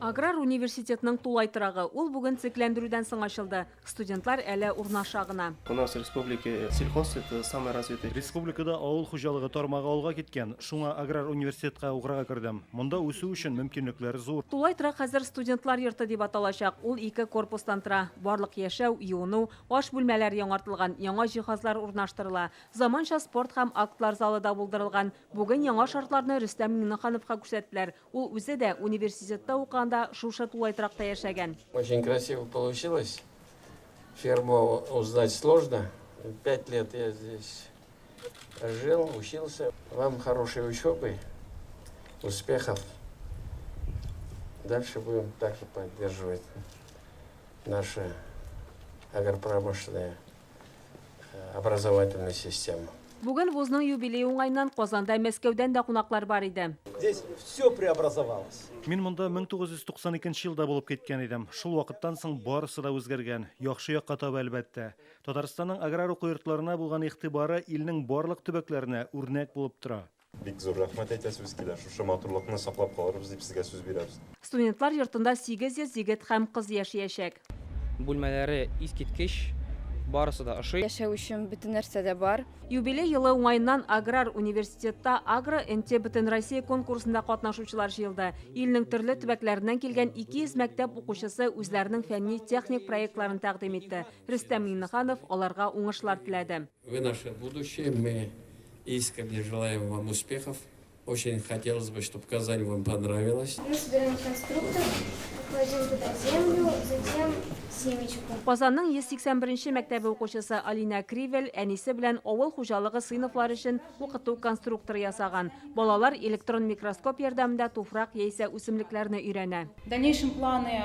Аграр университетінің тулайтырағы. Ол бүгін циклендіруден соң ашылды. Студентлар әлі урнашағына. У нас в республике сельхоз это самый развитый. Республикада ауыл хуҗалыгы тармагы алга киткән. Шуңа аграр университетка укырга кирдем. Монда үсү өчен мөмкинлекләр зур. Тулайтырак хәзер студентлар йорты дип аталачак. Ул 2 корпустан тора. Барлык яшәү, юыну, аш бүлмәләр яңартылган, яңа җиһазлар урнаштырыла. Заманча спорт һәм актлар залы да булдырылган. Бүген яңа шартларны Рөстәм Миңнехановка күрсәттеләр. Ул үзе дә университетта укыганда шушы Тулайтыракта яшәгән. Очень красиво получилось. Ферму узнать сложно. 5 лет я здесь жил, учился. Вам хорошей учебы, успехов. Дальше будем также поддерживать нашу агропромышленную образовательную систему. Бүген вузның юбилей уңайнан Казанда, Мәскәүдән дә кунаклар бар иде. Здесь все преобразовалось. Мин монда 1992 елда булып киткән идем. Шул вакыттан соң барысы да үзгәргән. Яхшы якка таба әлбәттә. Татарстанның аграр уку йортларына булган игътибары илнең барлык төбәкләренә үрнәк булып тора. Бик зур рәхмәт әйтәсез килә. Шушы матурлыкны саклап калырбыз дип сезгә сүз бирәбез. Студентлар йортында 800 егет һәм кыз яшәячәк. Бүлмәләре искиткеч, барысы да ошый. Яшәү өчен бөтен нәрсә дә бар. Юбилей елы уңайыннан Аграр университетта Агро-НТ Бөтен Россия конкурсында катнашучылар җыелды. Илнең төрле төбәкләреннән килгән 200 мәктәп укучысы үзләренең фәнни-техник проектларын тәкъдим итте. Рөстәм Миңнеханов аларга уңышлар теләде. Вы наше будущее, мы искренне желаем вам успехов. Очень хотелось бы, чтобы Казань вам понравилась. Мы собираем конструктор, кладем туда землю, затем семечку. Казанның 181 мәктәбе укучысы Алина Кривель әнисе белән авыл хуҗалыгы сыйныфлары өчен укыту конструкторы ясаган. Балалар электрон микроскоп ярдәмендә туфрак яисә үсемлекләрне өйрәнә. В дальнейшем планы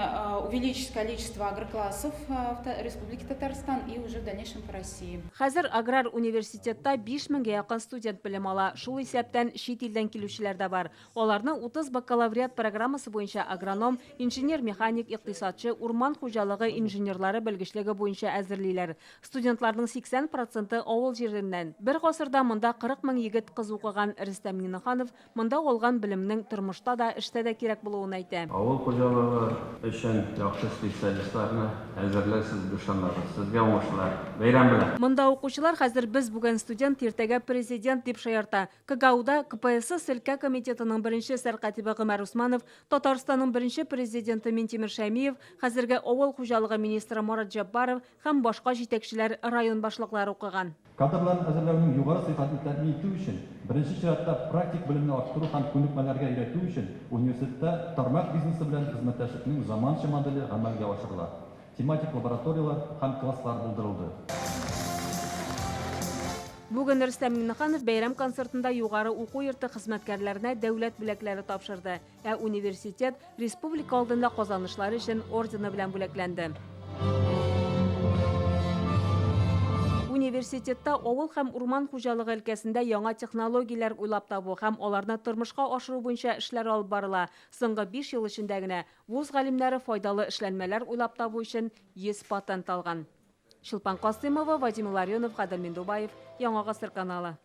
увеличить количество агроклассов в Республике Татарстан и уже в дальнейшем по России. Хәзер Аграр университетта 5000-гә якын студент белем ала. Шул исәптән чит илдән килүчеләр дә бар. Аларны 30 бакалавриат программасы буенча агроном, инженер-механик, икътисадчы, урман хуҗалыгы инженерлары белгечлеге буенча әзерлиләр. Студентларның 80% авыл җиреннән. Бер гасырда монда 40 мең егет кыз укыган Рөстәм Миңнеханов монда алган белемнең тормышта да, эштә дә кирәк булуын әйтә. Авыл хуҗалыгы өчен яхшы специалистларны әзерләсез дошанларыз. Сезгә уңышлар. Бәйрәм белән. Монда укучылар хәзер без бүген студент, иртәгә президент дип шаярта. КГУда КПСС өлкә комитетының беренче сәркатибы Гомәр Усманов, Татарстанның беренче президенты Минтимер Шәймиев, хәзерге авыл хуҗалыгы министры Марат Җаббаров һәм башка җитәкчеләр район башлыклары укыган. Кадрларны әзерләүнең югары сыйфатын тәэмин итү өчен, беренче чиратта практик белемне арттыру һәм күнекмәләргә өйрәтү өчен университетта тармак бизнесы белән хезмәттәшлекнең заманча моделе гамәлгә ашырыла. Тематик лабораториялар һәм класслар булдырылды. Бүген Рөстәм Миңнеханов бәйрәм концертында югары уку йорты хезмәткәрләренә дәүләт бүләкләре тапшырды. Университет республика алдында казанышлары өчен ордены белән бүләкләнде. Университетта авыл һәм урман хуҗалыгы өлкәсендә яңа технологияләр уйлап табу һәм аларны тормышка ашыру буенча эшләр алып барыла. Соңгы 5 ел эчендә генә вуз галимнәре файдалы эшләнмәләр уйлап табу өчен 100 патент алган. Шулпан Касымова, Вадим Ларионов, Кадыр Мендубаев, Яңа гасыр каналы.